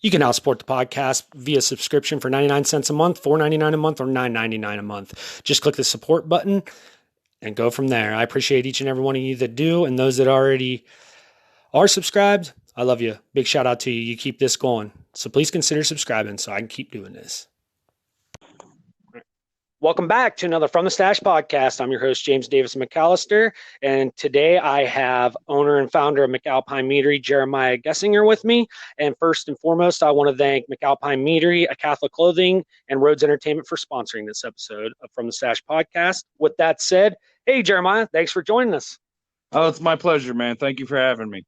You can now support the podcast via subscription for 99 cents a month, $4.99 a month, or $9.99 a month. Just click the support button and go from there. I appreciate each and every one of you that do, and those that already are subscribed. I love you. Big shout out to you. You keep this going. So please consider subscribing so I can keep doing this. Welcome back to another From the Stash podcast. I'm your host, James Davis McAllister, and today I have owner and founder of McAlpine Meadery, Jeremiah Geisinger, with me. And first and foremost, I want to thank McAlpine Meadery, A Catholic Clothing, and Rhodes Entertainment for sponsoring this episode of From the Stash podcast. With that said, hey, Jeremiah, thanks for joining us. Oh, it's my pleasure, man. Thank you for having me.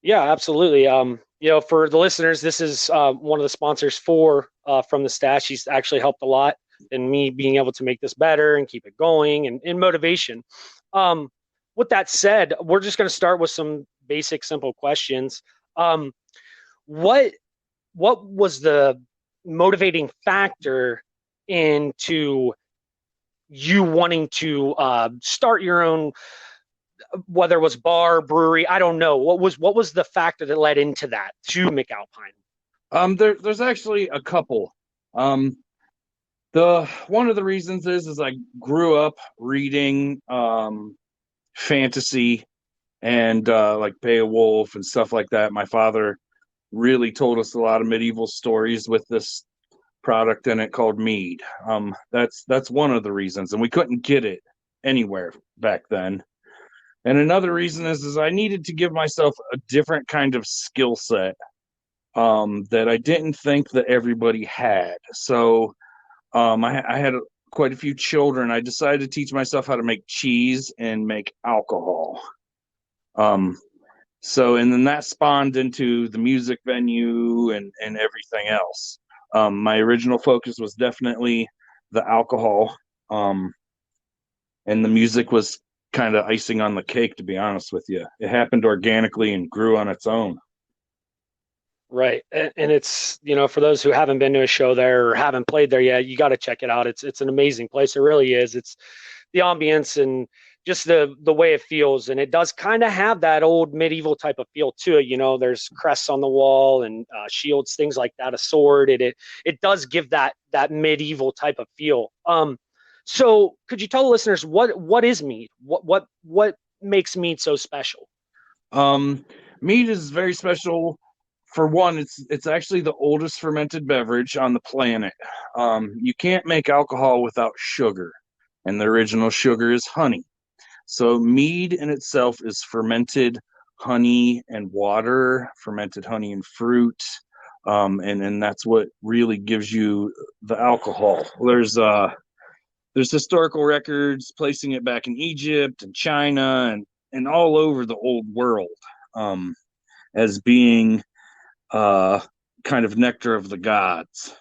Yeah, absolutely. For the listeners, this is one of the sponsors for From the Stash. He's actually helped a lot in me being able to make this better and keep it going and motivation. With that said, we're just going to start with some basic, simple questions. What was the motivating factor into you wanting to start your own, whether it was bar, brewery, I don't know. What was the factor that led into that to McAlpine? There's actually a couple. One of the reasons is I grew up reading fantasy and like Beowulf and stuff like that. My father really told us a lot of medieval stories with this product in it called mead. That's one of the reasons, and we couldn't get it anywhere back then. And another reason is I needed to give myself a different kind of skill set that I didn't think that everybody had. So I had quite a few children. I decided to teach myself how to make cheese and make alcohol. And then that spawned into the music venue and everything else. My original focus was definitely the alcohol, and the music was kind of icing on the cake, to be honest with you. It happened organically and grew on its own. Right. And it's, for those who haven't been to a show there or haven't played there yet, you got to check it out. It's an amazing place. It really is. It's the ambience and just the way it feels. And it does kind of have that old medieval type of feel to it. There's crests on the wall and shields, things like that, a sword. It does give that medieval type of feel. So could you tell the listeners what is mead? What makes mead so special? Mead is very special. For one, it's actually the oldest fermented beverage on the planet. You can't make alcohol without sugar, and the original sugar is honey. So mead in itself is fermented honey and water, fermented honey and fruit, and that's what really gives you the alcohol. There's historical records placing it back in Egypt and China and all over the old world as being kind of nectar of the gods,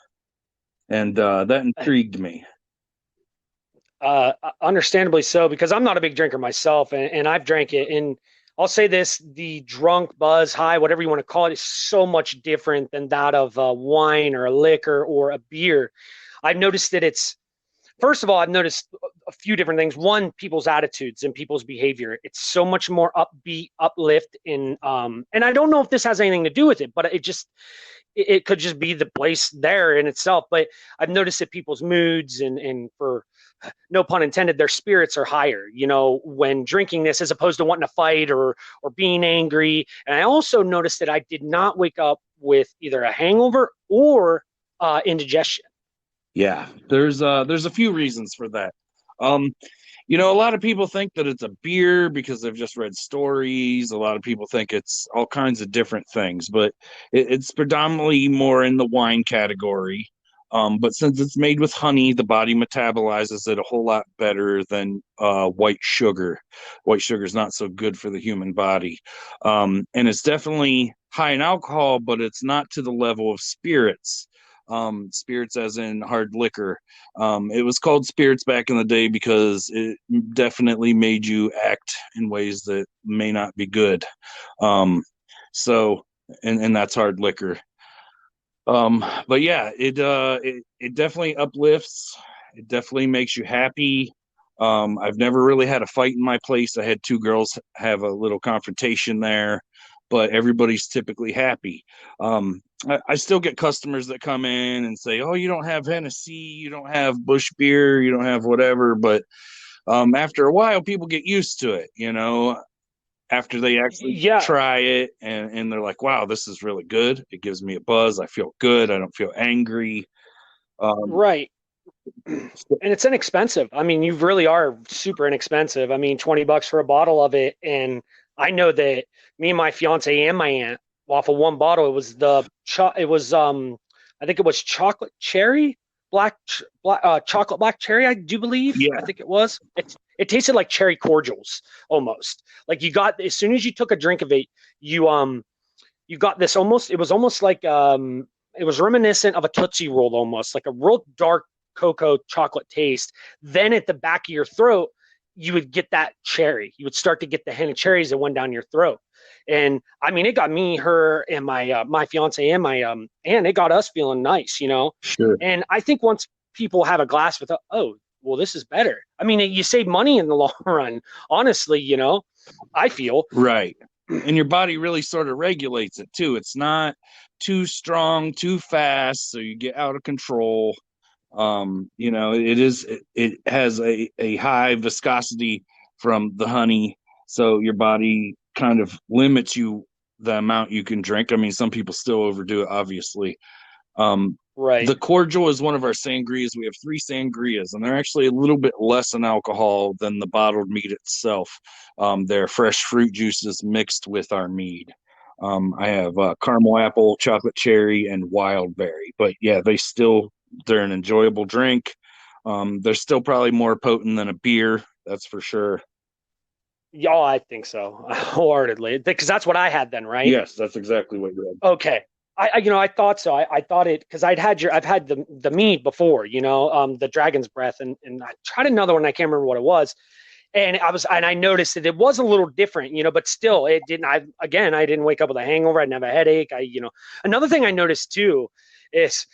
and that intrigued me. Understandably so, because I'm not a big drinker myself, and I've drank it. And I'll say this: the drunk, buzz, high, whatever you want to call it, is so much different than that of wine or a liquor or a beer. I've noticed that first of all, I've noticed a few different things. One, people's attitudes and people's behavior. It's so much more upbeat, uplift, and I don't know if this has anything to do with it, but it could just be the place there in itself. But I've noticed that people's moods and for no pun intended, their spirits are higher, when drinking this, as opposed to wanting to fight or being angry. And I also noticed that I did not wake up with either a hangover or indigestion. Yeah, there's a few reasons for that. A lot of people think that it's a beer because they've just read stories. A lot of people think it's all kinds of different things, but it's predominantly more in the wine category. But since it's made with honey, the body metabolizes it a whole lot better than white sugar. White sugar is not so good for the human body. And it's definitely high in alcohol, but it's not to the level of spirits. Spirits as in hard liquor. It was called spirits back in the day because it definitely made you act in ways that may not be good. And that's hard liquor. But yeah, it definitely uplifts. It definitely makes you happy. I've never really had a fight in my place. I had two girls have a little confrontation there. but everybody's typically happy. I still get customers that come in and say, "Oh, you don't have Hennessy, you don't have Bush beer, you don't have whatever." But after a while, people get used to it, after they actually Yeah, try it, and they're like, "Wow, this is really good. It gives me a buzz. I feel good. I don't feel angry." Um, right. And it's inexpensive. I mean, you really are super inexpensive. I mean, $20 for a bottle of it. And I know that me and my fiance and my aunt, off of one bottle, it was I think it was chocolate cherry, chocolate black cherry, I do believe. I yeah, think it was. It tasted like cherry cordials almost. Like you got, as soon as you took a drink of it, you you got this almost, it was almost like it was reminiscent of a Tootsie Roll, almost like a real dark cocoa chocolate taste. Then at the back of your throat, you would get that cherry. You would start to get the hint of cherries that went down your throat. And I mean, it got me, her, and my fiance and my and it got us feeling nice, you know. sure, And I think once people have a glass with, oh, well, this is better. I mean, you save money in the long run, honestly, you know. I feel. right. And your body really sort of regulates it too. It's not too strong, too fast, so you get out of control. It has a high viscosity from the honey, so your body kind of limits you the amount you can drink. I mean, some people still overdo it, obviously. um Right. the cordial is one of our sangrias. We have three sangrias, and they're actually a little bit less in alcohol than the bottled mead itself. They're fresh fruit juices mixed with our mead. I have caramel apple, chocolate cherry, and wild berry. But yeah, they're an enjoyable drink. They're still probably more potent than a beer, that's for sure. Yeah, I think so, wholeheartedly, because that's what I had then, right? Yes, that's exactly what you Okay. I thought so. I thought it because I've had the mead before, the dragon's breath, and I tried another one. I can't remember what it was, and I noticed that it was a little different, but still, it didn't. I didn't wake up with a hangover. I didn't have a headache. Another thing I noticed too is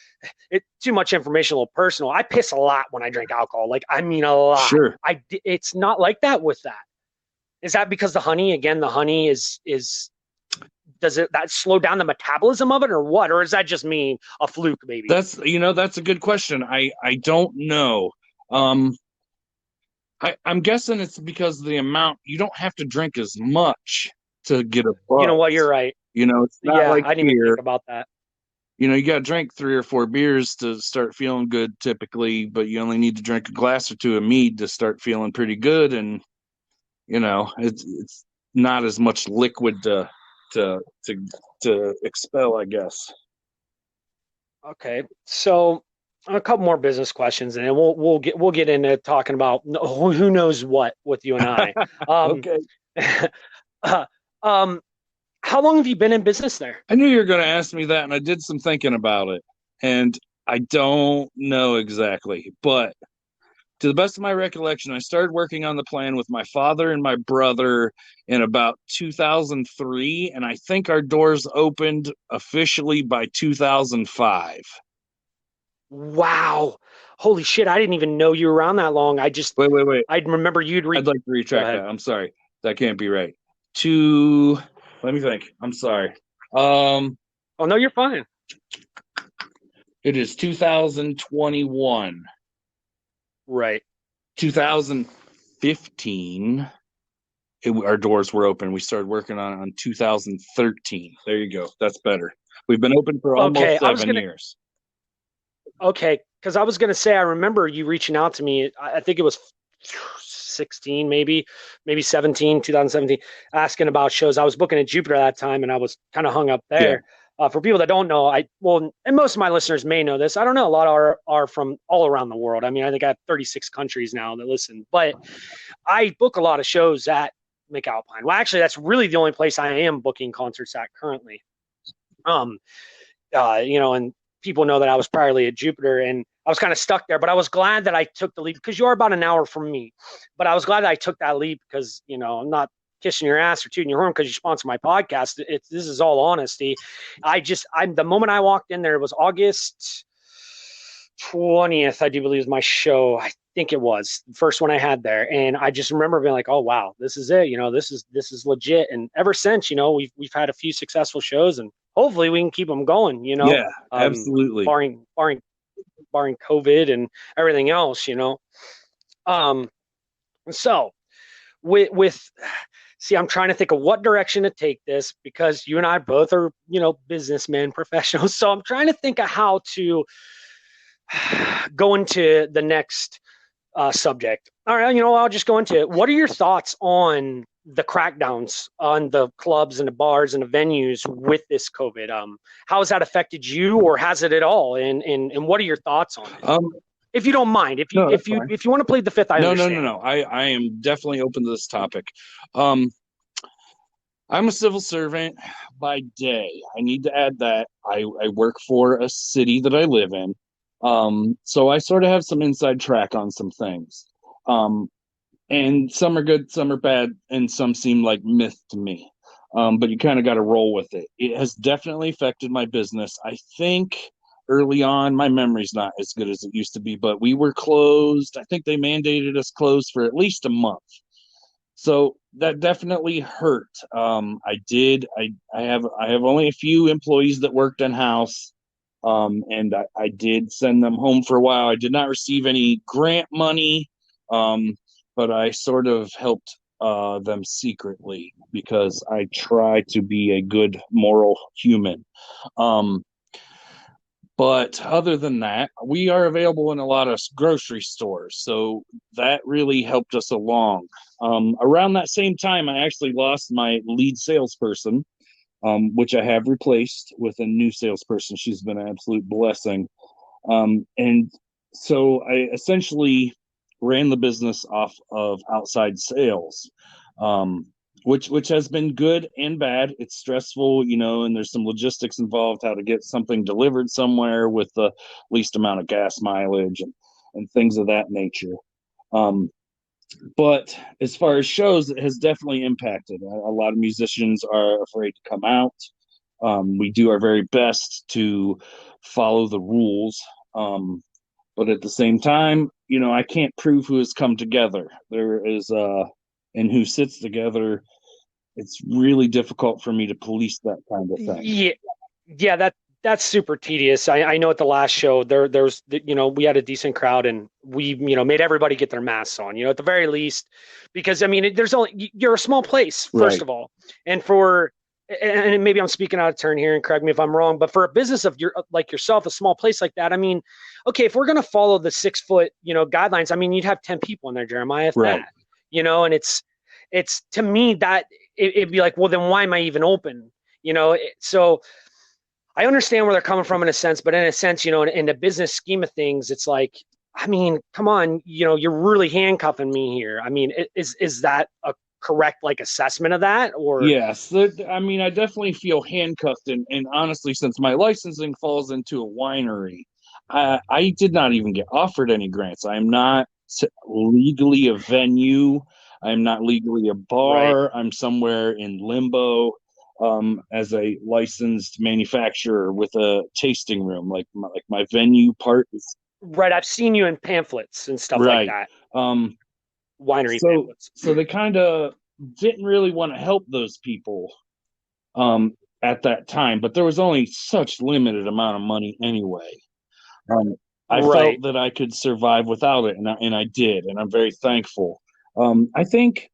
it too much information, a little personal. I piss a lot when I drink alcohol. Like, I mean, a lot. Sure. It's not like that with that. Is that because the honey, again, the honey is does it that slow down the metabolism of it or what? Or is that just me a fluke, maybe? That's a good question. I don't know. Um, I'm guessing it's because of the amount. You don't have to drink as much to get a You know what? You're buzz. right. It's not Yeah, like I didn't even think beer. about that. You got to drink 3 or 4 beers to start feeling good typically, but you only need to drink a glass or two of mead to start feeling pretty good. And it's not as much liquid to to to expel, I guess. Okay, so a couple more business questions, and then we'll get into talking about who knows what with you and I. Um, Okay. uh, um, how long have you been in business there? I knew you were going to ask me that, and I did some thinking about it, and I don't know exactly, but to the best of my recollection, I started working on the plan with my father and my brother in about 2003, and I think our doors opened officially by 2005. Wow, holy shit! I didn't even know you were around that long. Wait, wait, wait. I remember you'd I'd read. like to Go retract ahead. that. I'm sorry. That can't be right. Two, let me think. I'm sorry. Um, Oh no, you're fine. it is 2021. Right. 2015, our doors were open. We started working on it in 2013. There you go. That's better. We've been open for Okay, almost 7 years. okay, because I was gonna say I remember you reaching out to me. I think it was 16, maybe 17, 2017, asking about shows. I was booking at Jupiter that time, and I was kind of hung up Yeah. there. For people that don't know, and most of my listeners may know this. I don't know. A lot are from all around the world. I mean, I think I have 36 countries now that listen, but I book a lot of shows at McAlpine. Well, actually, that's really the only place I am booking concerts at currently. Um, and people know that I was priorly at Jupiter, and I was kind of stuck there. But I was glad that I took the leap because you are about an hour from me. But I was glad that I took that leap because I'm not kissing your ass or tooting your horn because you sponsor my podcast. This is all honesty. I'm the moment I walked in there, it was August 20th, I do believe is my show. think it was the first one I had there, and I just remember being like, "Oh wow, this is it. This is legit." And ever since, we've had a few successful shows, and hopefully we can keep them going. Yeah, absolutely. Barring COVID and everything else. Um, so with see, I'm trying to think of what direction to take this because you and I both are, businessmen, professionals. So I'm trying to think of how to go into the next subject. All right, I'll just go into it. What are your thoughts on the crackdowns on the clubs and the bars and the venues with this COVID? How has that affected you, or has it at all? And what are your thoughts on it? If you don't mind, if you No, that's if you fine. if you want to plead the fifth, I understand. No. I am definitely open to this topic. Um, I'm a civil servant by day. I need to add that I work for a city that I live in. So I sort of have some inside track on some things. Um, and some are good, some are bad, and some seem like myth to me. But you kind of got to roll with it. It has definitely affected my business. I think early on, my memory's not as good as it used to be, but we were closed. I think they mandated us closed for at least a month. So that definitely hurt. I have only a few employees that worked in house. And I did send them home for a while. I did not receive any grant money, but I sort of helped them secretly because I try to be a good moral human. Um, but other than that, we are available in a lot of grocery stores. So that really helped us along. Around that same time, I actually lost my lead salesperson, which I have replaced with a new salesperson. She's been an absolute blessing. And so I essentially ran the business off of outside sales. Um, which has been good and bad. It's stressful, and there's some logistics involved, how to get something delivered somewhere with the least amount of gas mileage and things of that nature. Um, but as far as shows, it has definitely impacted. A lot of musicians are afraid to come out. We do our very best to follow the rules. But at the same time, I can't prove who has come together. There is, and who sits together. It's really difficult for me to police that kind of thing. Yeah, yeah, that's super tedious. I know at the last show there's we had a decent crowd and we made everybody get their masks on. At the very least, because I mean there's only you're a small place first Right. of all, and for and maybe I'm speaking out of turn here and correct me if I'm wrong, but for a business of your like yourself, a small place like that, I mean, okay, if we're gonna follow the 6 foot guidelines, I mean you'd have 10 people in there, Jeremiah, if Right. that, and it's to me that it'd be like, well, then why am I even open? So I understand where they're coming from in a sense, but in a sense, in the business scheme of things, it's like, I mean, come on, you're really handcuffing me here. I mean, is that a correct like assessment of that, or Yes. I mean, I definitely feel handcuffed. And honestly, since my licensing falls into a winery, I did not even get offered any grants. I am not legally a venue. I'm not legally a right, bar. I'm somewhere in limbo as a licensed manufacturer with a tasting room. Like my venue part is right? I've seen you in pamphlets and stuff like right. that, Um, winery so pamphlets. so they kind of didn't really want to help those people at that time, but there was only such limited amount of money anyway. Um, I Right. felt that I could survive without it, and I did, and I'm very thankful. I think,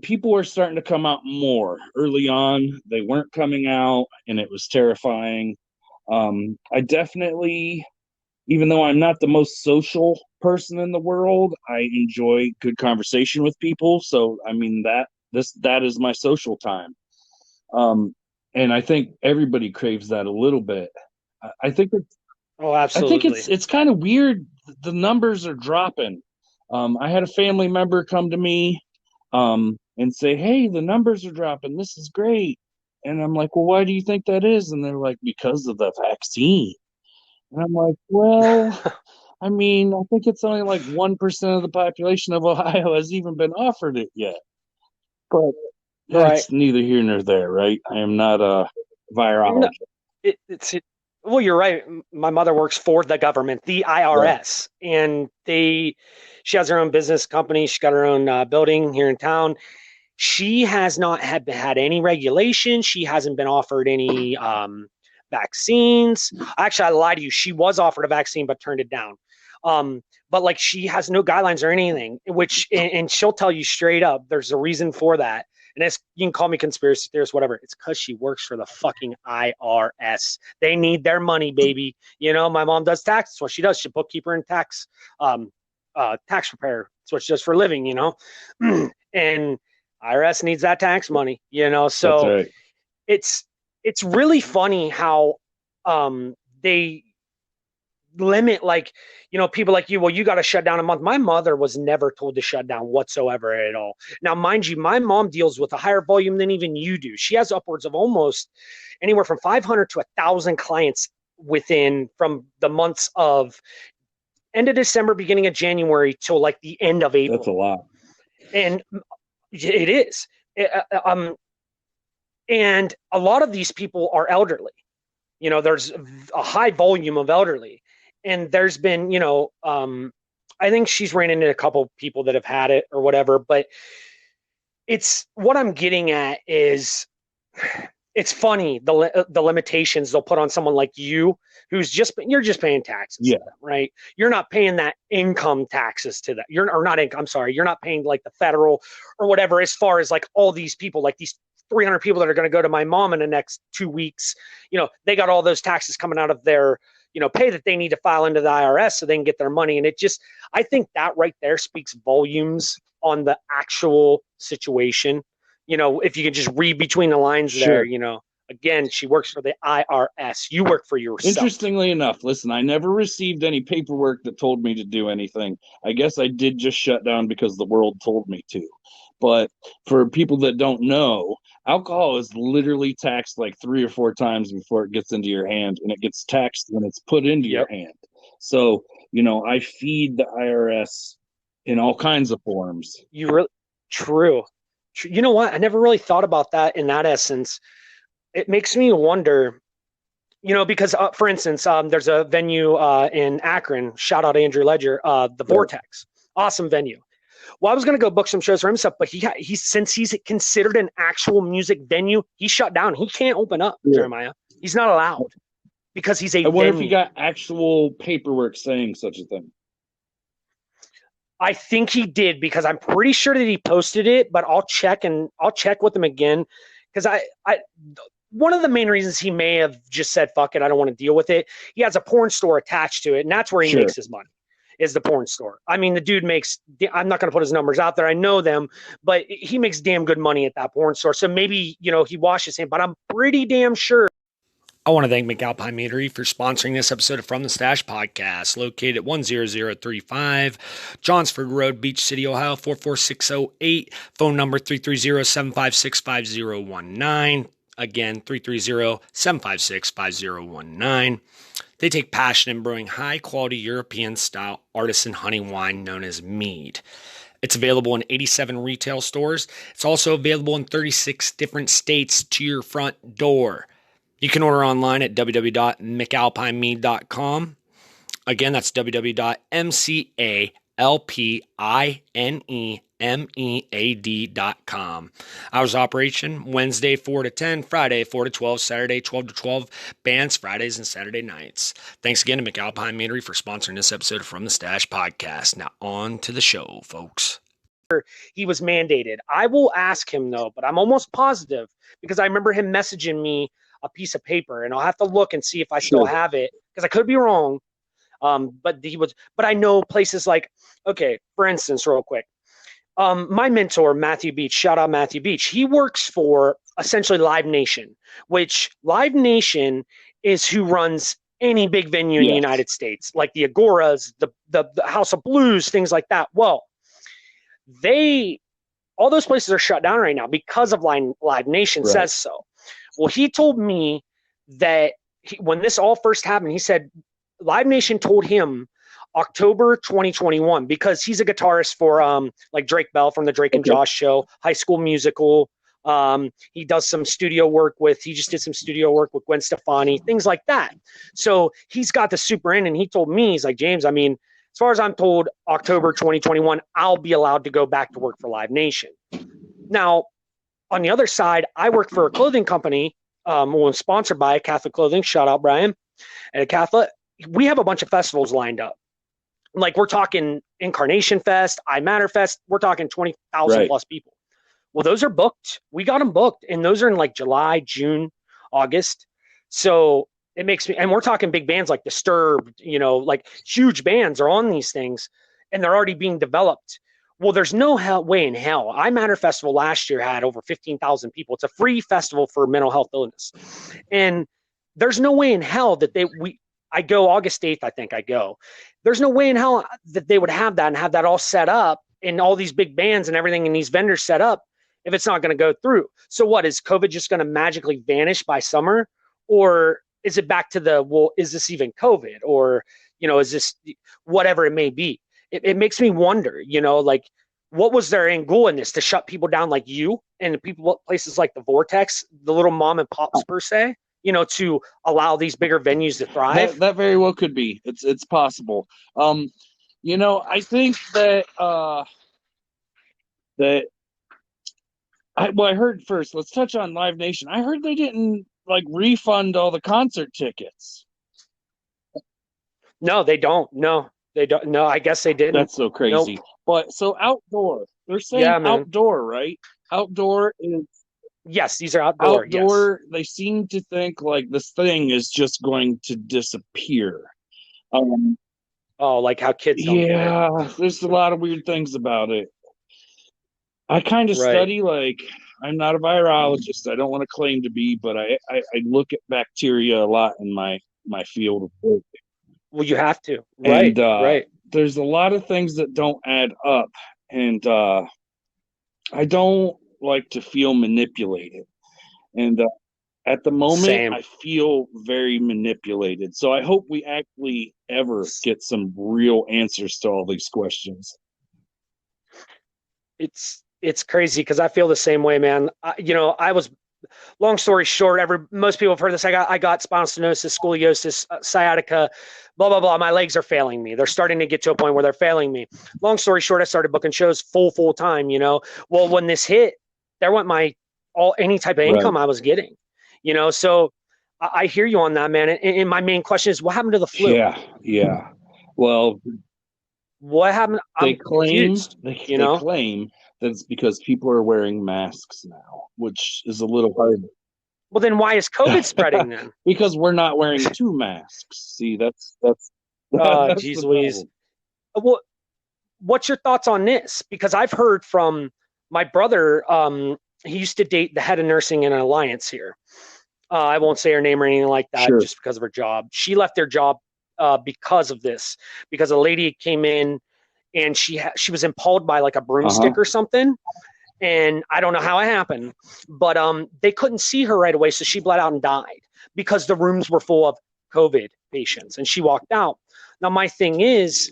people are starting to come out more. Early on, they weren't coming out, and it was terrifying. I definitely, even though I'm not the most social person in the world, I enjoy good conversation with people. So, I mean, that is my social time. Um, and I think everybody craves that a little bit. I think Oh, I think it's absolutely. it's kind of weird. The numbers are dropping. I had a family member come to me and say, "Hey, the numbers are dropping. This is great." And I'm like, "Well, why do you think that is?" And they're like, "Because of the vaccine." And I'm like, "Well, I mean, I think it's only like 1% of the population of Ohio has even been offered it yet." But Right. that's neither here nor there, right? I am not a No, virologist. it's Well, you're right. My mother works for the government, the Yeah, IRS, and she has her own business company. She's got her own building here in town. She has not had any regulation. She hasn't been offered any vaccines. Actually, I lied to you. She was offered a vaccine but turned it down. But like she has no guidelines or anything, which and she'll tell you straight up. There's a reason for that. And it's, you can call me conspiracy theorist, whatever. It's because she works for the fucking IRS. They need their money, baby. You know, my mom does taxes. That's what she does. She's a bookkeeper and tax preparer. That's what she does for a living, you know. And IRS needs that tax money, you know. that's So right. it's it's really funny how they limit, like, you know, people like you, well, you got to shut down a month. My mother was never told to shut down whatsoever at all. Now, mind you, my mom deals with a higher volume than even you do. She has upwards of almost anywhere from 500 to 1,000 clients within from the months of end of December, beginning of January till like the end of That's April. a lot. And it is. And a lot of these people are elderly. You know, there's a high volume of elderly. And there's been, you know, I think she's ran into a couple people that have had it or whatever. But it's what I'm getting at is it's funny the limitations they'll put on someone like you who's you're just paying taxes Yeah, to them, right? You're not paying that income taxes to that. You're or not income. I'm sorry, you're not paying like the federal or whatever. As far as like all these people, like these 300 people that are going to go to my mom in the next 2 weeks, you know, they got all those taxes coming out of their, you know, pay that they need to file into the IRS so they can get their money. And it just, I think that right there speaks volumes on the actual situation. You know, if you can just read between the lines there, sure. you know, again, she works for the IRS. You work for yourself. Interestingly enough, listen, I never received any paperwork that told me to do anything. I guess I did just shut down because the world told me to. But for people that don't know, alcohol is literally taxed like 3 or 4 times before it gets into your hand, and it gets taxed when it's put into your Yep. hand. So, I feed the IRS in all kinds of forms. You really, true. You know what? I never really thought about that in that essence. It makes me wonder, you know, because for instance, there's a venue in Akron. Shout out Andrew Ledger, the Right. Vortex, awesome venue. Well, I was going to go book some shows for himself, but since he's considered an actual music venue, he shut down. He can't open up, Yeah. Jeremiah. He's not allowed because he's a I wonder if he venue. got actual paperwork saying such a thing. I think he did because I'm pretty sure that he posted it, but I'll check with him again because one of the main reasons he may have just said fuck it, I don't want to deal with it. He has a porn store attached to it, and that's where he Sure. makes his money. Is the porn store. I mean, the dude makes, I'm not going to put his numbers out there. I know them, but he makes damn good money at that porn store. So maybe, you know, he washes him, but I'm pretty damn sure. I want to thank McAlpine Meadery for sponsoring this episode of From the Stash podcast, located at 10035 Johnsford Road, Beach City, Ohio, 44608. Phone number 330-756-5019. Again, 330-756-5019. They take passion in brewing high-quality European-style artisan honey wine known as mead. It's available in 87 retail stores. It's also available in 36 different states to your front door. You can order online at www.mcalpinemead.com. Again, that's www.mcalpinemead.com. Hours of operation, Wednesday 4 to 10, Friday 4 to 12, Saturday 12 to 12, bands Fridays and Saturday nights. Thanks again to McAlpine Meadery for sponsoring this episode of From the Stash podcast. Now on to the show, folks. He was mandated. I will ask him though, but I'm almost positive because I remember him messaging me a piece of paper, and I'll have to look and see if I still have it because I could be wrong. But I know places like, okay, for instance, real quick, my mentor, Matthew Beach, shout out Matthew Beach. He works for essentially Live Nation, which Live Nation is who runs any big venue in the United States, like the Agoras, the House of Blues, things like that. Well, all those places are shut down right now because of Live Nation says so. Well, he told me that when this all first happened, he said Live Nation told him October 2021 because he's a guitarist for like Drake Bell from the Drake and Josh show, High School Musical, He does some studio work with, he just did some studio work with Gwen Stefani, things like that. So he's got the super in, and he told me, he's like, James, I mean, as far as I'm told, October 2021, I'll be allowed to go back to work for Live Nation. Now, on the other side, I work for a clothing company, sponsored by Catholic Clothing. Shout out, Brian. At Catholic, we have a bunch of festivals lined up. Like, we're talking Incarnation Fest, I Matter Fest. We're talking 20,000 plus people. Well, those are booked. We got them booked, and those are in like July, June, August. So it makes me, and we're talking big bands like Disturbed, like huge bands are on these things, and they're already being developed. Well, there's no way in hell. I Matter Festival last year had over 15,000 people. It's a free festival for mental health illness. And there's no way in hell that I go August 8th, I think I go. There's no way in hell that they would have that and have that all set up and all these big bands and everything and these vendors set up if it's not going to go through. So what, is COVID just going to magically vanish by summer? Or is it back to well, is this even COVID? Or, is this whatever it may be? It makes me wonder, like, what was their end goal in this? To shut people down like you and places like the Vortex, the little mom and pops per se, to allow these bigger venues to thrive? That very well could be. It's possible. I think that I heard first. Let's touch on Live Nation. I heard they didn't refund all the concert tickets. No, they don't. No, they don't. No, I guess they didn't. That's so crazy. Nope. But so outdoor, they're saying outdoor, right? Outdoor is. Yes, these are outdoor. Outdoor, yes. They seem to think like this thing is just going to disappear. Like how kids don't get it. There's a lot of weird things about it. I kind of study, I'm not a virologist. I don't want to claim to be, but I look at bacteria a lot in my field of work. Well, you have to. Right, and, right. There's a lot of things that don't add up. And I don't like to feel manipulated. And at the moment, Same. I feel very manipulated. So I hope we actually ever get some real answers to all these questions. It's crazy because I feel the same way, man. I was, long story short, most people have heard this. I got spinal stenosis, scoliosis, sciatica, blah, blah, blah. My legs are failing me. They're starting to get to a point where they're failing me. Long story short, I started booking shows full time, Well, when this hit, there went any type of income I was getting, So I hear you on that, man. And my main question is, what happened to the flu? Yeah. Well, what happened? They claim that it's because people are wearing masks now, which is a little hard. Well, then why is COVID spreading then? Because we're not wearing 2 masks. See, that's geez Louise. Well, what's your thoughts on this? Because I've heard from my brother, he used to date the head of nursing in an alliance here. I won't say her name or anything like that, just because of her job. She left their job because of this, because a lady came in and she was impaled by like a broomstick or something. And I don't know how it happened, but they couldn't see her right away. So she bled out and died because the rooms were full of COVID patients, and she walked out. Now, my thing is,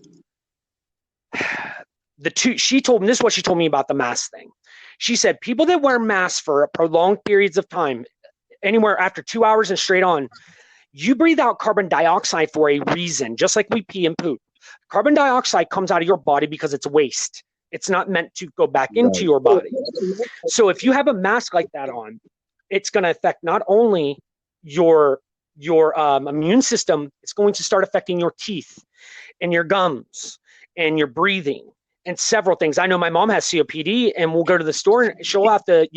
she told me, this is what she told me about the mask thing. She said, people that wear masks for prolonged periods of time, anywhere after 2 hours and straight on, you breathe out carbon dioxide for a reason, just like we pee and poop. Carbon dioxide comes out of your body because it's waste. It's not meant to go back into your body. So if you have a mask like that on, it's going to affect not only your immune system, it's going to start affecting your teeth and your gums and your breathing and several things. I know my mom has COPD, and we'll go to the store and she'll have to,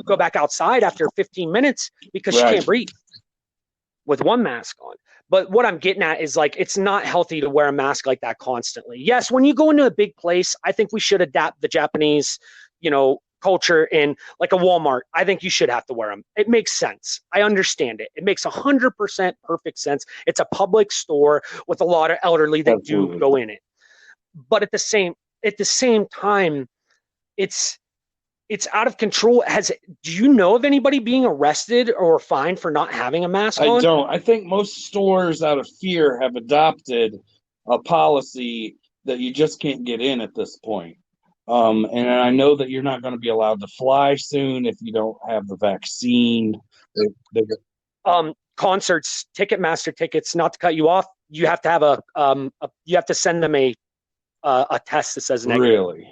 go back outside after 15 minutes because she can't breathe with one mask on. But what I'm getting at is, like, it's not healthy to wear a mask like that constantly. Yes, when you go into a big place, I think we should adapt the Japanese, culture in like a Walmart. I think you should have to wear them. It makes sense. I understand it. It makes 100% perfect sense. It's a public store with a lot of elderly that do go in it. But at the same time, it's out of control. Do you know of anybody being arrested or fined for not having a mask on? I don't. I think most stores, out of fear, have adopted a policy that you just can't get in at this point. And I know that you're not going to be allowed to fly soon if you don't have the vaccine. They, Concerts, Ticketmaster tickets. Not to cut you off, you have to have you have to send them a test that says negative. really?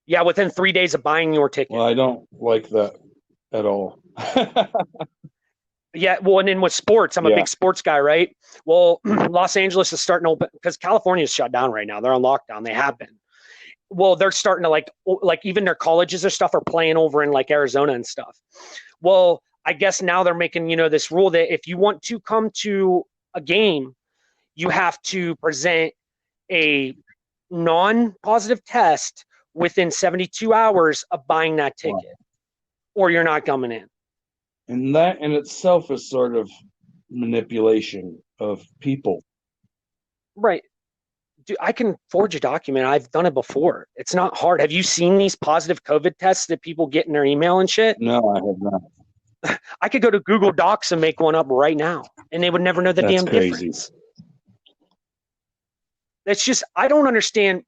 Yeah, within 3 days of buying your ticket. Well, I don't like that at all. Yeah, well, and then with sports, I'm a Yeah, big sports guy, right? Well, Los Angeles is starting to open because California is shut down right now. They're on lockdown. They have been. Well, they're starting to like even their colleges or stuff are playing over in like Arizona and stuff. Well, I guess now they're making, this rule that if you want to come to a game, you have to present a non-positive test within 72 hours of buying that wow. ticket, or you're not coming in. And that in itself is sort of manipulation of people. Right. Dude, I can forge a document. I've done it before. It's not hard. Have you seen these positive COVID tests that people get in their email and shit? No, I have not. I could go to Google Docs and make one up right now, and they would never know the That's damn crazy. difference. It's just, I don't understand.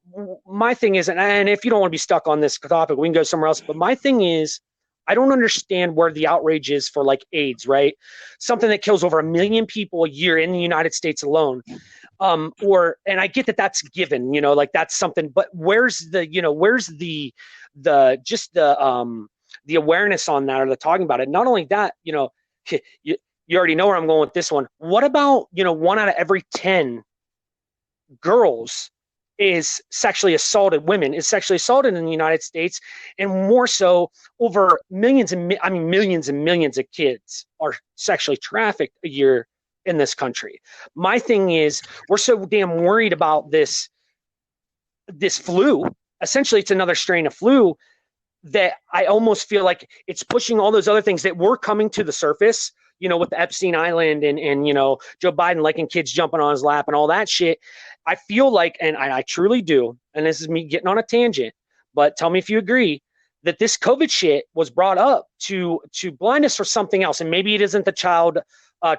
My thing is, and if you don't want to be stuck on this topic, we can go somewhere else. But my thing is, I don't understand where the outrage is for like AIDS, right? Something that kills over 1 million people a year in the United States alone. And I get that that's given, like that's something, but where's the awareness on that or the talking about it? Not only that, you already know where I'm going with this one. What about, 1 out of every 10 girls is sexually assaulted, women is sexually assaulted in the United States, and more so over millions and millions of kids are sexually trafficked a year in this country. My thing is, we're so damn worried about this flu. Essentially, it's another strain of flu that I almost feel like it's pushing all those other things that were coming to the surface, with the Epstein Island and Joe Biden liking kids jumping on his lap and all that shit. I feel like, and I truly do, and this is me getting on a tangent, but tell me if you agree, that this COVID shit was brought up to blind us for something else. And maybe it isn't the child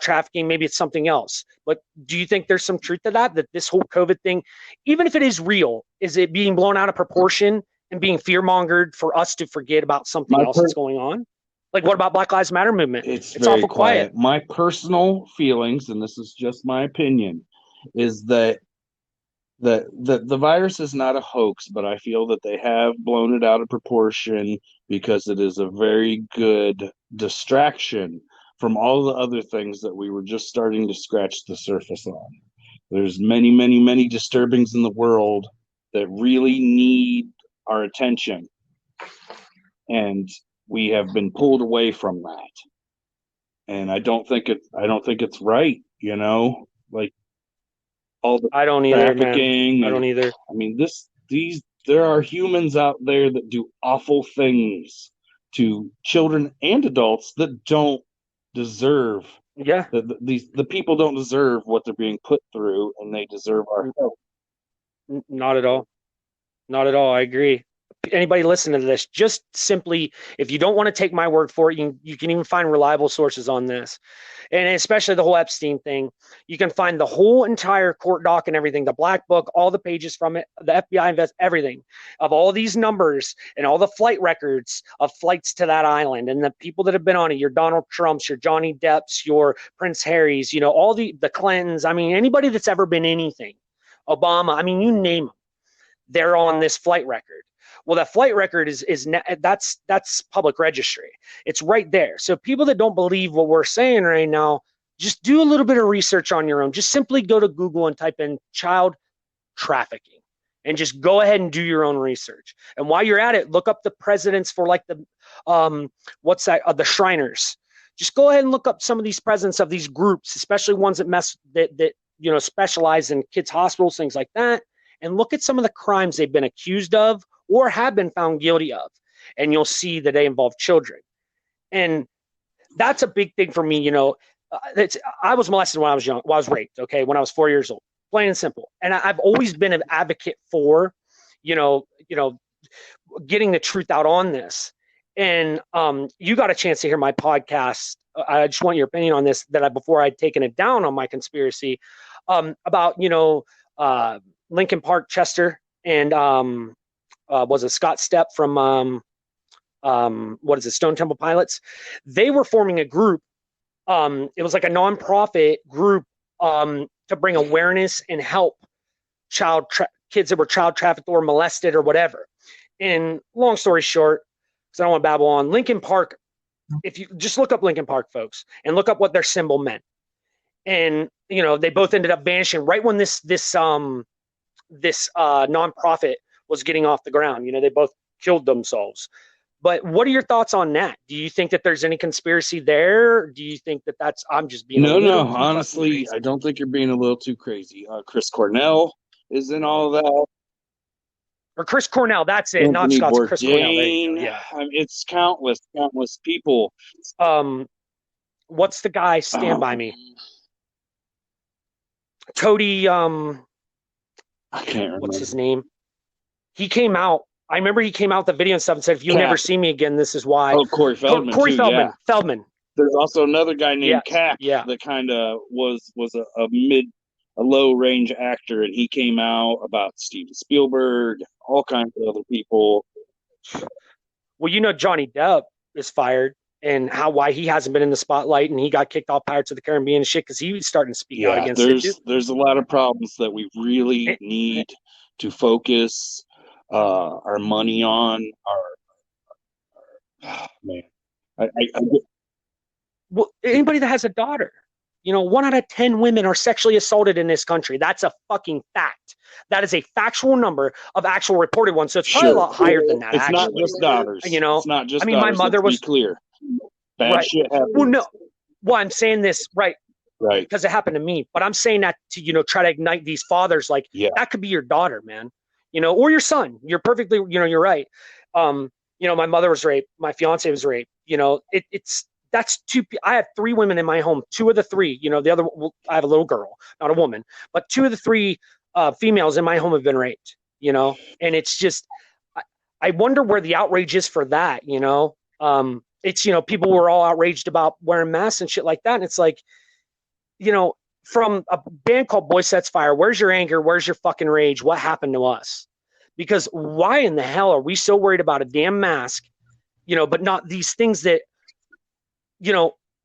trafficking, maybe it's something else. But do you think there's some truth to that this whole COVID thing, even if it is real, is it being blown out of proportion and being fear mongered for us to forget about something else that's going on? Like, what about Black Lives Matter movement? It's It's very awful quiet. My personal feelings, and this is just my opinion, is that the virus is not a hoax, but I feel that they have blown it out of proportion because it is a very good distraction from all the other things that we were just starting to scratch the surface on. There's many, many, many disturbings in the world that really need our attention, and we have been pulled away from that. And I don't think it's right, like all the I don't either, trafficking. man. I don't either. I mean, there are humans out there that do awful things to children and adults that don't deserve. Yeah. The people don't deserve what they're being put through, and they deserve our help. Not at all. Not at all. I agree. Anybody listening to this, just simply, if you don't want to take my word for it, you can even find reliable sources on this. And especially the whole Epstein thing. You can find the whole entire court doc and everything, the black book, all the pages from it, the FBI invest, everything of all these numbers and all the flight records of flights to that island and the people that have been on it, your Donald Trumps, your Johnny Depps, your Prince Harrys, all the Clintons. I mean, anybody that's ever been anything, Obama, I mean, you name them, they're on this flight record. Well, that flight record that's public registry. It's right there. So people that don't believe what we're saying right now, just do a little bit of research on your own. Just simply go to Google and type in child trafficking and just go ahead and do your own research. And while you're at it, look up the presidents for like the the Shriners. Just go ahead and look up some of these presidents of these groups, especially ones that specialize in kids' hospitals, things like that, and look at some of the crimes they've been accused of or have been found guilty of, and you'll see that they involve children. And that's a big thing for me. I was molested when I was young. Well, I was raped, okay, when I was 4 years old, plain and simple. And I've always been an advocate for, getting the truth out on this. And you got a chance to hear my podcast. I just want your opinion on this, before I'd taken it down on my conspiracy, about, Lincoln Park, Chester, and was it Scott Stepp from what is it, Stone Temple Pilots? They were forming a group. It was like a nonprofit group to bring awareness and help kids that were child trafficked or molested or whatever. And long story short, because I don't want to babble on, Lincoln Park, if you just look up Lincoln Park, folks, and look up what their symbol meant. And they both ended up vanishing right when this nonprofit was getting off the ground. They both killed themselves. But what are your thoughts on that? Do you think that there's any conspiracy there? Do you think that I'm just being no, a little no. Honestly, I don't think you're being a little too crazy. Chris Cornell is in all that. Or Chris Cornell, that's it. Anthony Not Scott's Bourdain. Chris Cornell. There you go. Yeah, I mean, it's countless people. What's the guy? Stand by me. Cody. I can't remember. What's his name? He came out. I remember he came out the video and stuff and said, "If you never see me again, this is why." Oh, Corey Feldman. Corey too, Feldman. Yeah. Feldman. There's also another guy named Cap that kind of was a low range actor, and he came out about Steven Spielberg, all kinds of other people. Well, Johnny Depp is fired, and why he hasn't been in the spotlight, and he got kicked off Pirates of the Caribbean and shit because he was starting to speak out against it. There's a lot of problems that we really need to focus our money on. Man, well, anybody that has a daughter, 1 out of 10 women are sexually assaulted in this country. That's a fucking fact. That is a factual number of actual reported ones. So it's probably a lot higher than that. It's not just daughters. It's not just. My mother was clear. Bad shit happens. Well, no. Well, I'm saying this right because it happened to me. But I'm saying that to try to ignite these fathers. Like that could be your daughter, man. Or your son. You're perfectly. You're right. My mother was raped. My fiance was raped. That's two. I have 3 women in my home. 2 of the 3, the other, I have a little girl, not a woman, but 2 of the 3 females in my home have been raped, and it's just, I wonder where the outrage is for that. It's, people were all outraged about wearing masks and shit like that. And it's like, from a band called Boy Sets Fire, where's your anger? Where's your fucking rage? What happened to us? Because why in the hell are we so worried about a damn mask, but not these things that,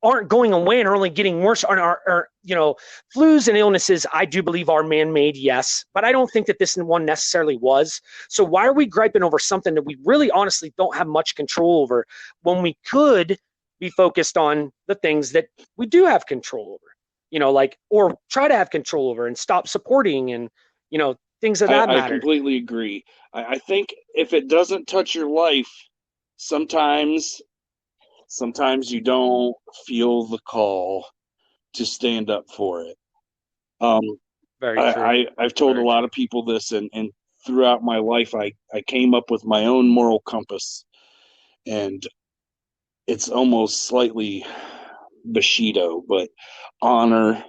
aren't going away and are only getting worse. Flus and illnesses, I do believe are man-made, yes, but I don't think that this one necessarily was. So why are we griping over something that we really honestly don't have much control over when we could be focused on the things that we do have control over, or try to have control over and stop supporting and, things of that matter. I completely agree. I think if it doesn't touch your life, sometimes you don't feel the call to stand up for it. Very true. I've told a lot of people this, and throughout my life, I came up with my own moral compass, and it's almost slightly Bushido, but honor,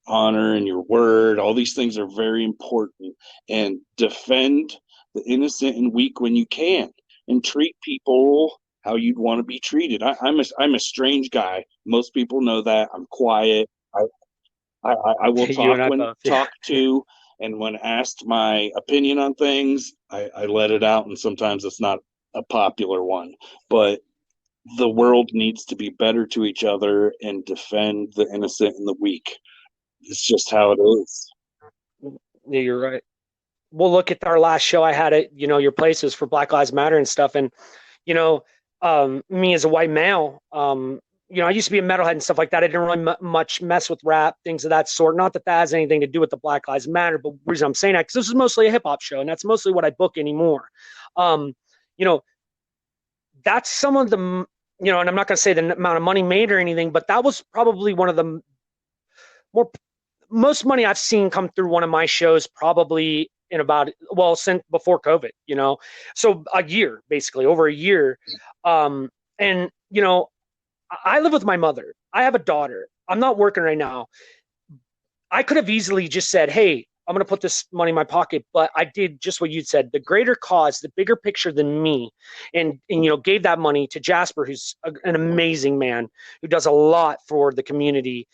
honor and your word, all these things are very important, and defend the innocent and weak when you can, and treat people how you'd want to be treated. I'm a strange guy. Most people know that. I'm quiet. I will talk when talked to, and when asked my opinion on things, I let it out, and sometimes it's not a popular one. But the world needs to be better to each other and defend the innocent and the weak. It's just how it is. Yeah, you're right. Well, look at our last show I had at, your places for Black Lives Matter and stuff. And, me as a white male, I used to be a metalhead and stuff like that. I didn't really much mess with rap, things of that sort. Not that has anything to do with the Black Lives Matter, but the reason I'm saying that, because this is mostly a hip hop show, and that's mostly what I book anymore. That's some of the, and I'm not going to say the amount of money made or anything, but that was probably one of the most money I've seen come through one of my shows, probably in since before COVID, so a year, basically over a year. And, I live with my mother. I have a daughter. I'm not working right now. I could have easily just said, hey, I'm going to put this money in my pocket, but I did just what you said, the greater cause, the bigger picture than me, and gave that money to Jasper, who's an amazing man who does a lot for the community,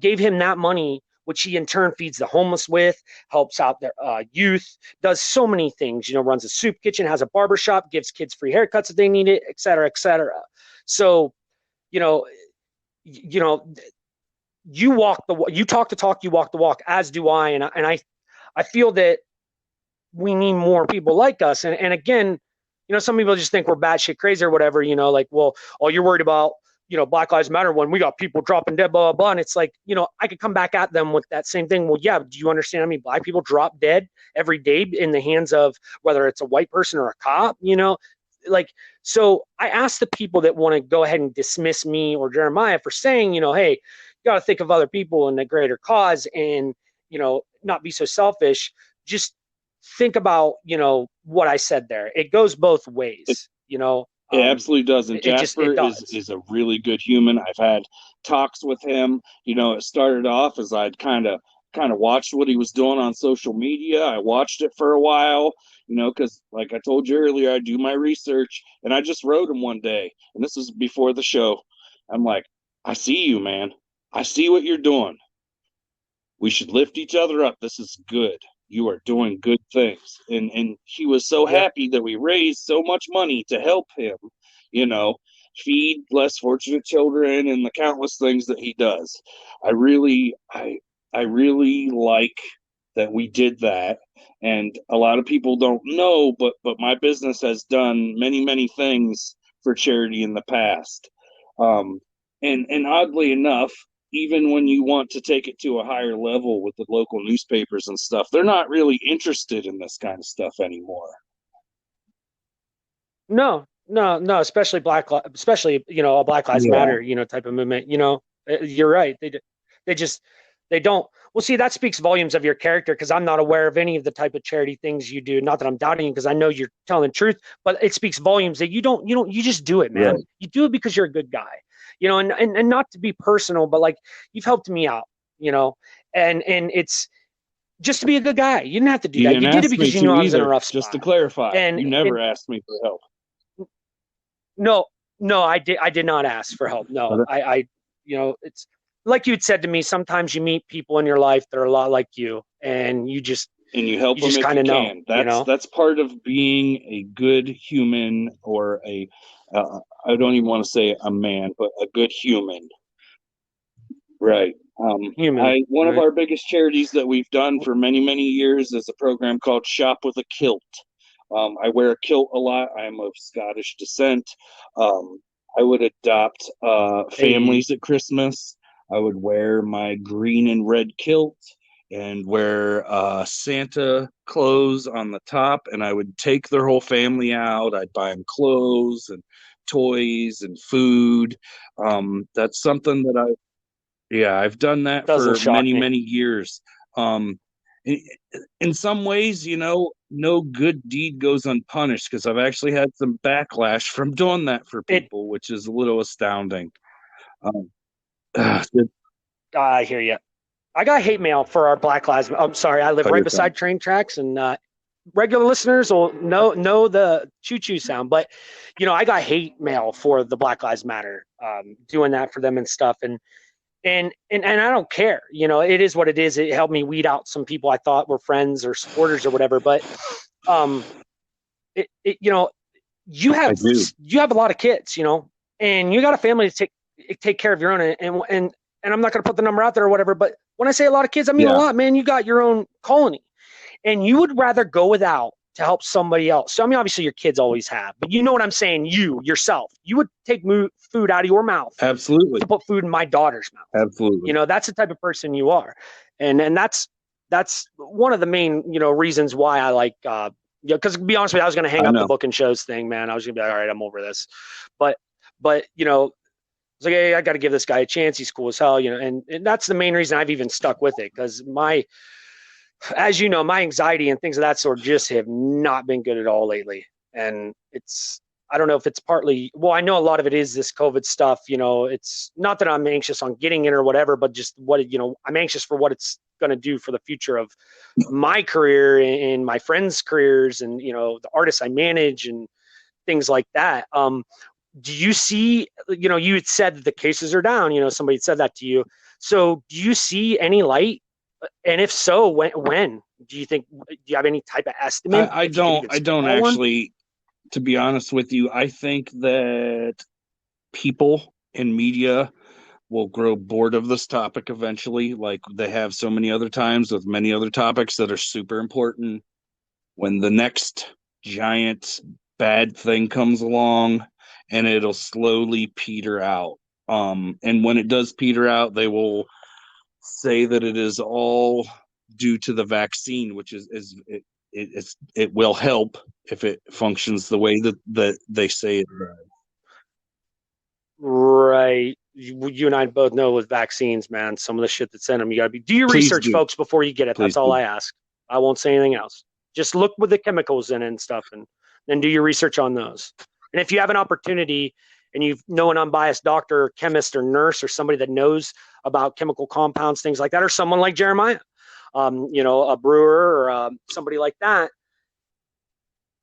gave him that money which he in turn feeds the homeless with, helps out their youth, does so many things, runs a soup kitchen, has a barbershop, gives kids free haircuts if they need it, et cetera, et cetera. So, you know, you know, you talk the talk, you walk the walk, as do I. I feel that we need more people like us. And again, some people just think we're batshit crazy or whatever, like, well, oh, you're worried about, Black Lives Matter when we got people dropping dead, blah, blah, blah. And it's like, I could come back at them with that same thing. Well, yeah, do you understand how many Black people drop dead every day in the hands of whether it's a white person or a cop, Like, so I ask the people that want to go ahead and dismiss me or Jeremiah for saying, hey, you got to think of other people and the greater cause and, not be so selfish. Just think about, what I said there. It goes both ways, It absolutely does. And Jasper does. is a really good human. I've had talks with him. It started off as I'd kind of watched what he was doing on social media. I watched it for a while, because like I told you earlier, I do my research, and I just wrote him one day, and this was before the show. I'm like, I see you, man. I see what you're doing. We should lift each other up. This is good. You are doing good things. And he was so happy that we raised so much money to help him, feed less fortunate children and the countless things that he does. I really like that we did that. And a lot of people don't know, but my business has done many, many things for charity in the past. And oddly enough, even when you want to take it to a higher level with the local newspapers and stuff, they're not really interested in this kind of stuff anymore. No, especially a Black Lives Matter, type of movement. You're right. They don't. Well, see, that speaks volumes of your character because I'm not aware of any of the type of charity things you do. Not that I'm doubting you because I know you're telling the truth, but it speaks volumes that you just do it, man. Right. You do it because you're a good guy, and not to be personal, but like you've helped me out, and it's just to be a good guy. You didn't have to do that. You did it because you knew I was in a rough spot. Just to clarify, and you never asked me for help. No, I did not ask for help. No, it's like you had said to me, sometimes you meet people in your life that are a lot like you and you help them if you can. That's part of being a good human, or I don't even want to say a man, but a good human. Right. One of our biggest charities that we've done for many, many years is a program called Shop with a Kilt. I wear a kilt a lot. I'm of Scottish descent. I would adopt families at Christmas. I would wear my green and red kilt and wear Santa clothes on the top, and I would take their whole family out. I'd buy them clothes and toys and food. That's something that I've done that for many, many years. In some ways, no good deed goes unpunished, because I've actually had some backlash from doing that for people, which is a little astounding. I hear you. I got hate mail for our Black Lives. I'm sorry, I live right beside train tracks, and regular listeners will know the choo-choo sound. But I got hate mail for the Black Lives Matter, doing that for them and stuff, and I don't care. It is what it is. It helped me weed out some people I thought were friends or supporters or whatever. But you have a lot of kids, and you got a family to take care of your own, and I'm not going to put the number out there or whatever, but when I say a lot of kids, I mean a lot, man. You got your own colony, and you would rather go without to help somebody else. So, I mean, obviously your kids always have, but you know what I'm saying? Yourself, you would take food out of your mouth. Absolutely. To put food in my daughter's mouth. Absolutely. That's the type of person you are. And that's one of the main, reasons why I like, because to be honest with you, I was going to hang up the book and shows thing, man. I was going to be like, all right, I'm over this. But I was like, hey, I got to give this guy a chance. He's cool as hell, and that's the main reason I've even stuck with it, because as you know, my anxiety and things of that sort just have not been good at all lately. And I don't know if it's partly, well, I know a lot of it is this COVID stuff. It's not that I'm anxious on getting it or whatever, but just I'm anxious for what it's going to do for the future of my career and my friends' careers and, the artists I manage and things like that. Do you see, you had said that the cases are down, somebody said that to you. So do you see any light And if so, when do you think? Do you have any type of estimate I if you could don't even I don't spitball one? actually, to be honest with you. I think that people in media will grow bored of this topic eventually, like they have so many other times with many other topics that are super important. When the next giant bad thing comes along, and it'll slowly peter out. And when it does peter out, they will say that it is all due to the vaccine, which it will help if it functions the way that they say it does. Right. You and I both know with vaccines, man, some of the shit that's in them, you gotta be. Do your Please research, do, folks, before you get it. please That's all do. I ask. I won't say anything else. Just look with the chemicals in it and stuff, and then do your research on those. And if you have an opportunity and you know an unbiased doctor, or chemist, or nurse, or somebody that knows about chemical compounds, things like that, or someone like Jeremiah, a brewer or somebody like that,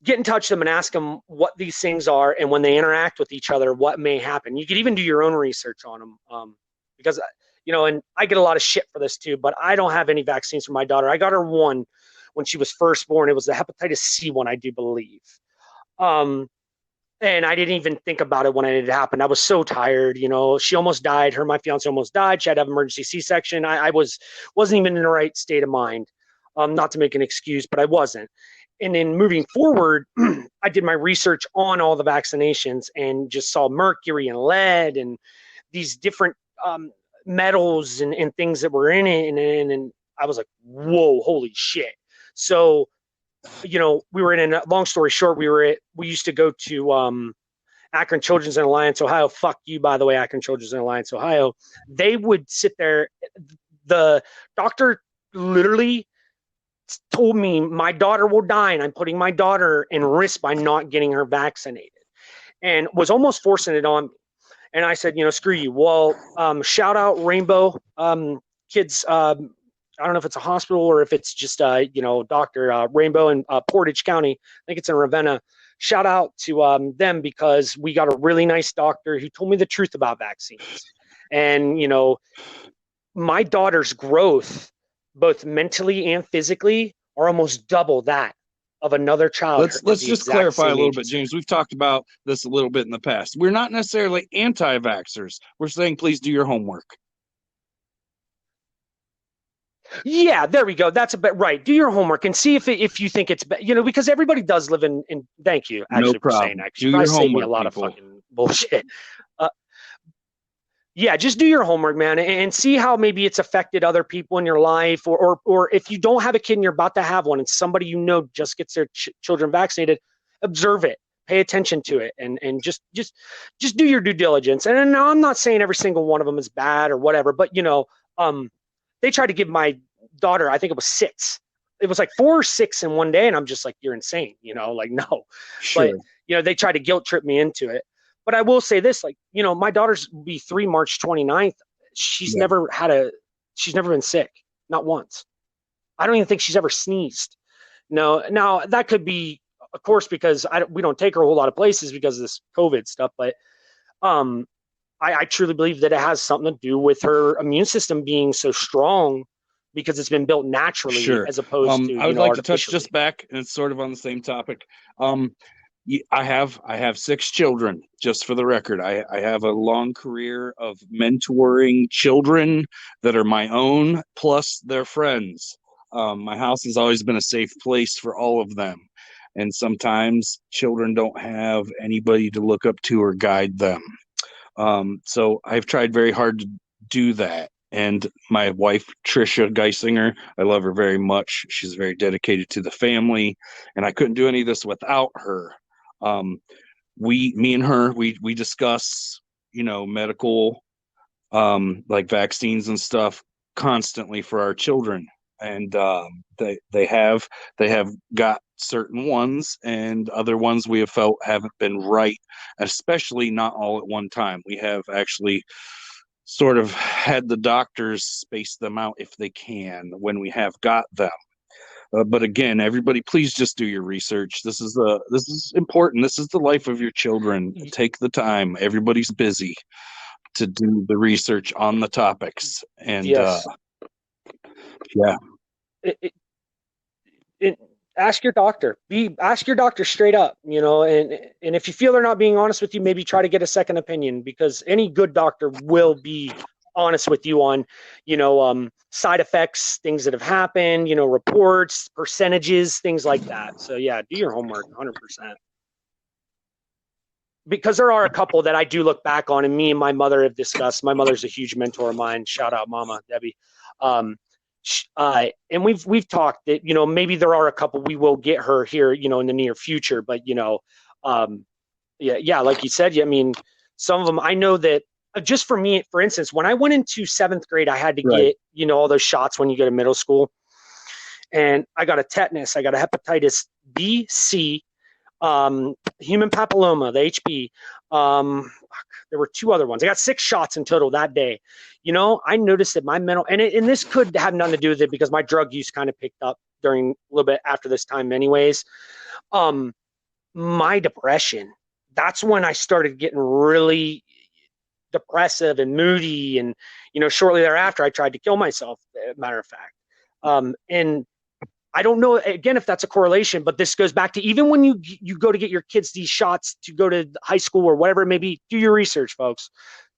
get in touch with them and ask them what these things are, and when they interact with each other, what may happen. You could even do your own research on them, because and I get a lot of shit for this too, but I don't have any vaccines for my daughter. I got her one when she was first born. It was the hepatitis C one, I do believe. um, and I didn't even think about it when it happened. I was so tired. She almost died. My fiance almost died. She had to have emergency C-section. I wasn't even in the right state of mind. Not to make an excuse, but I wasn't. And then moving forward, I did my research on all the vaccinations and just saw mercury and lead and these different metals and things that were in it. And I was like, whoa, holy shit. So, we were in a long story short, we used to go to Akron Children's in Alliance, Ohio. Fuck you, by the way, Akron Children's in Alliance, Ohio. They would sit there. The doctor literally told me my daughter will die and I'm putting my daughter in risk by not getting her vaccinated, and was almost forcing it on me. And I said, screw you. Well, shout out Rainbow Kids. I don't know if it's a hospital or if it's just, Dr. Rainbow in Portage County. I think it's in Ravenna. Shout out to them, because we got a really nice doctor who told me the truth about vaccines. And, my daughter's growth, both mentally and physically, are almost double that of another child Let's the just exact clarify a same little age bit, as her. James. We've talked about this a little bit in the past. We're not necessarily anti-vaxxers. We're saying please do your homework. Yeah, there we go. That's a bit right. Do your homework and see if you think it's because everybody does live in. Thank you No actually for saying problem. that, 'cause you Do probably your saved me a homework, lot of people. fucking bullshit. Uh, yeah, just do your homework, man, and see how maybe it's affected other people in your life, or if you don't have a kid and you're about to have one, and somebody just gets their children vaccinated, observe it, pay attention to it, and just do your due diligence. And I'm not saying every single one of them is bad or whatever, but they tried to give my daughter, I think it was six. It was like 4 or 6 in one day, and I'm just like, you're insane, like no. But Sure. they tried to guilt trip me into it. But I will say this, like, my daughter's will be 3 March 29th. She's Yeah. never had she's never been sick, not once. I don't even think she's ever sneezed. No, now that could be, of course, because we don't take her a whole lot of places because of this COVID stuff. But um, I truly believe that it has something to do with her immune system being so strong, because it's been built naturally Sure. as opposed to I would like to touch just artificially. back, and it's sort of on the same topic. Um, I have 6 children. Just for the record, I have a long career of mentoring children that are my own, plus their friends. My house has always been a safe place for all of them, and sometimes children don't have anybody to look up to or guide them. So I've tried very hard to do that. And my wife, Trisha Geisinger, I love her very much. She's very dedicated to the family, and I couldn't do any of this without her. Um, me and her, we discuss, medical, like vaccines and stuff constantly for our children. And they have got certain ones, and other ones we have felt haven't been right, especially not all at one time. We have actually sort of had the doctors space them out if they can when we have got them. But again, everybody, please just do your research. This is important. This is the life of your children. Take the time. Everybody's busy to do the research on the topics, and Yes. Yeah. It, it, it, ask your doctor. Ask your doctor straight up, and if you feel they're not being honest with you, maybe try to get a second opinion, because any good doctor will be honest with you on, side effects, things that have happened, reports, percentages, things like that. So yeah, do your homework 100%. Because there are a couple that I do look back on, and me and my mother have discussed. My mother's a huge mentor of mine. Shout out, Mama Debbie. Um, and we've talked that maybe there are a couple we will get her here in the near future, but um, yeah, like you said, I mean, some of them I know that. Just for me, for instance, when I went into seventh grade, I had to Right. get all those shots when you go to middle school, and I got a tetanus, I got a hepatitis B, C, human papilloma, the HB. Um, there were two other ones. I got 6 shots in total that day. I noticed that my mental, and this could have nothing to do with it because my drug use kind of picked up during a little bit after this time, anyways. Um, my depression. That's when I started getting really depressive and moody, and shortly thereafter, I tried to kill myself. Matter of fact, and I don't know again if that's a correlation, but this goes back to even when you go to get your kids these shots to go to high school or whatever it may be. Do your research, folks.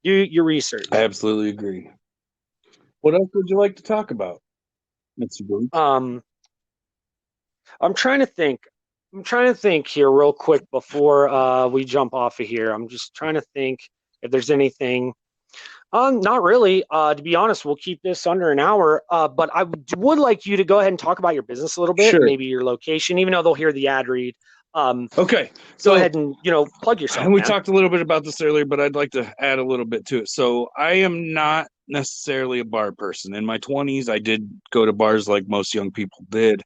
Do your I research. absolutely agree. What else would you like to talk about, Mr. Boots? Um, I'm trying to think. I'm trying to think here real quick before we jump off of here. I'm just trying to think if there's anything. Not really. To be honest, we'll keep this under an hour. But I would like you to go ahead and talk about your business a little bit, Sure. maybe your location, even though they'll hear the ad read. Okay. Go So ahead and plug yourself, we man. talked a little bit about this earlier, but I'd like to add a little bit to it. So I am not necessarily a bar person. In my 20s, I did go to bars like most young people did.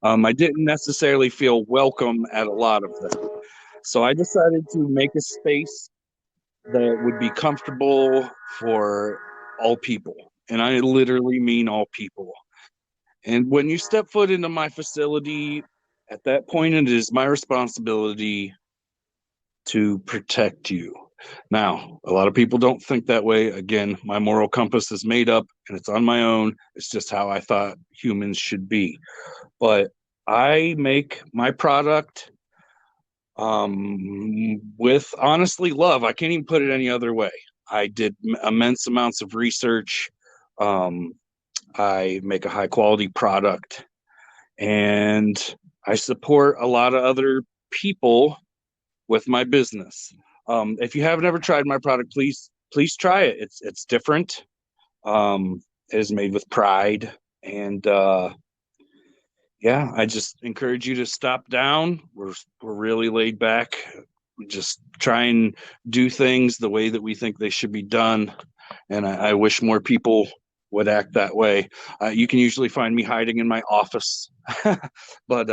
I didn't necessarily feel welcome at a lot of them. So I decided to make a space that would be comfortable for all people. And I literally mean all people. And when you step foot into my facility, at that point, it is my responsibility to protect you. Now, a lot of people don't think that way. Again, my moral compass is made up and it's on my own. It's just how I thought humans should be. But I make my product with honestly love. I can't even put it any other way. I did immense amounts of research. Um, I make a high quality product, and I support a lot of other people with my business. If you haven't ever tried my product, please try it. It's different. It is made with pride, and yeah, I just encourage you to stop down. We're really laid back. We just try and do things the way that we think they should be done, and I wish more people would act that way. You can usually find me hiding in my office, but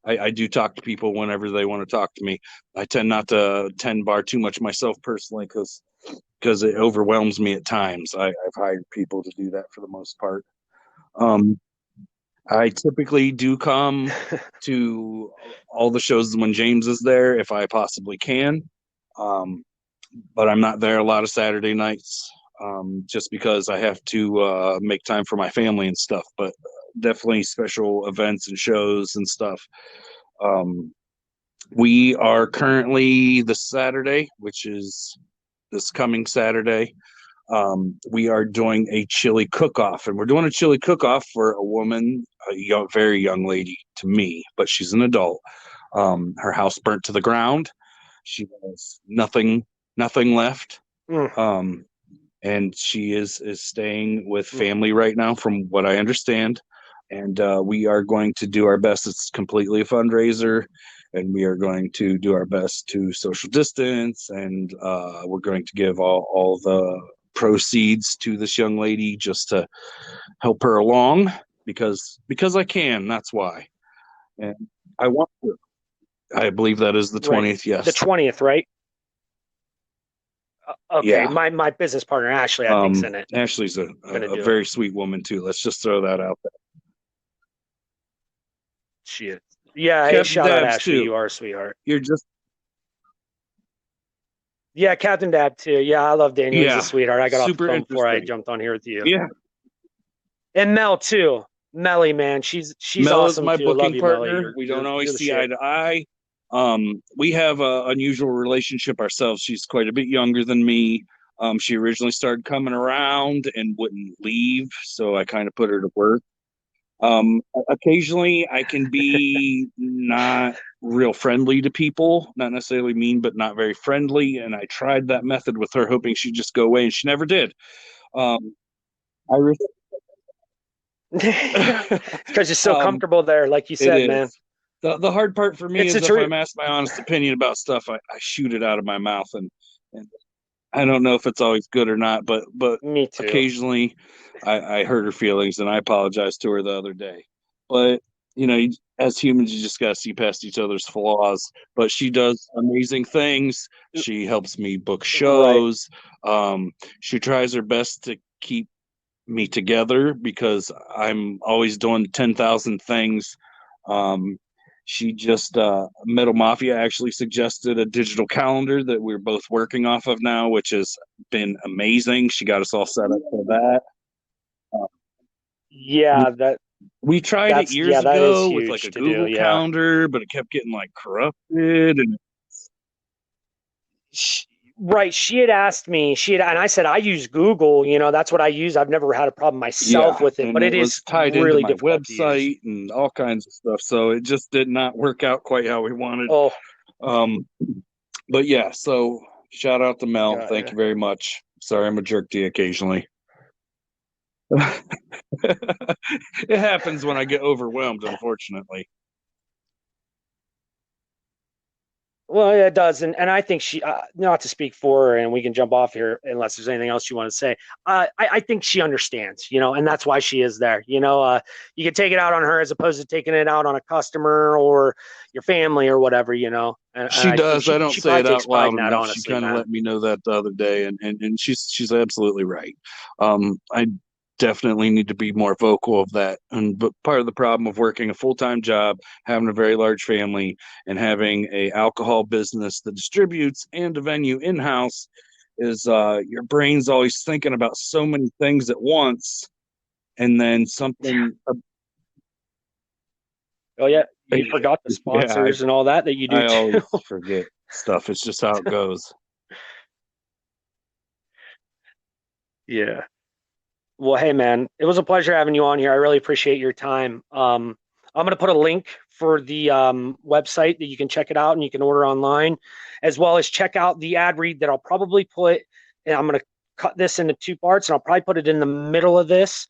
I do talk to people whenever they want to talk to me. I tend not to tend bar too much myself personally because it overwhelms me at times. I've hired people to do that for the most part. Um, I typically do come to all the shows when James is there if I possibly can. Um, but I'm not there a lot of Saturday nights just because I have to make time for my family and stuff. But definitely special events and shows and stuff. Um, we are currently this Saturday, which is this coming Saturday. We are doing a chili cook-off, and we're doing a chili cook-off for a woman, a young, very young lady to me, but she's an adult. Her house burnt to the ground. She has nothing left. Mm. Um, and she is staying with family right now, from what I understand. And we are going to do our best. It's completely a fundraiser, and we are going to do our best to social distance, and we're going to give all the proceeds to this young lady just to help her along because I can. That's why, and I want to. I believe that is the Right. 20th. The Yes. 20th, right? Okay. Yeah. My business partner Ashley, I think's in it. Ashley's Gonna a do it. very sweet woman too. Let's just throw that out there. She is. Yeah. Hey, Captain shout out Dabs Ashley. too. You are a sweetheart. You're just Yeah, Captain Dab too. Yeah, I love Daniel. He's a yeah, sweetheart. I got off the super phone before I interesting. jumped on here with you. Yeah, And Mel too. Melly, man, she's Mel is awesome my too. I love booking you, Melly. partner. You're We don't you're always you're the see eye shit. to eye. We have a unusual relationship ourselves. She's quite a bit younger than me. She originally started coming around and wouldn't leave, so I kind of put her to work. Occasionally, I can be not real friendly to people, not necessarily mean, but not very friendly. And I tried that method with her, hoping she'd just go away, and she never did. Um, I re- Because you're so um, comfortable there, like you it said, man. is. The hard part for me It's the is if truth. I'm asked my honest opinion about stuff, I shoot it out of my mouth, and I don't know if it's always good or not, but Me too. occasionally I hurt her feelings, and I apologized to her the other day. But as humans, you just gotta see past each other's flaws. But she does amazing things. She helps me book Right. shows. Um, she tries her best to keep me together because I'm always doing 10,000 things. Um, she just Metal Mafia actually suggested a digital calendar that we're both working off of now, which has been amazing. She got us all set up for that. Uh, we, Yeah, we tried it years that is ago with like huge a to do. Google Yeah. calendar, but it kept getting like corrupted. And Sh right. She had asked me, and I said, I use Google, that's what I use. I've never had a problem myself yeah, with it, and but it it was is tied into really my difficult to use. website and all kinds of stuff. So it just did not work out quite how we wanted. Oh, Um, but yeah, so shout out to Mel. got Thank ya. you very much. Sorry, I'm a jerk to you occasionally. It happens when I get overwhelmed, unfortunately. Well, yeah, it does, and I think she, not to speak for her, and we can jump off here unless there's anything else you want to say. I think she understands, and that's why she is there. You can take it out on her as opposed to taking it out on a customer or your family or whatever, and She I think does. I she don't she say probably it takes out pride loud in that, enough. She honestly, kind of man. let me know that the other day, and she's absolutely right. I definitely need to be more vocal of that. And but part of the problem of working a full-time job, having a very large family, and having a alcohol business that distributes and a venue in-house is your brain's always thinking about so many things at once, and then something. Oh yeah, you forgot the Yeah, sponsors and all that you do I too. always forget stuff. It's just how it goes. Yeah. Well, hey man, it was a pleasure having you on here. I really appreciate your time. I'm gonna put a link for the website that you can check it out and you can order online, as well as check out the ad read that I'll probably put. And I'm gonna cut this into two parts, and I'll probably put it in the middle of this.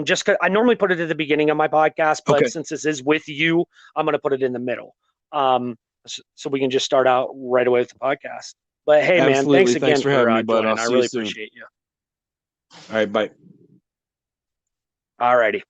Just 'cause I normally put it at the beginning of my podcast, but Okay, since this is with you, I'm gonna put it in the middle. So we can just start out right away with the podcast. But hey, man, thanks absolutely. Thanks again for for having me, bud. I'll joining. I see you really soon. appreciate you. All right, bye. Alrighty.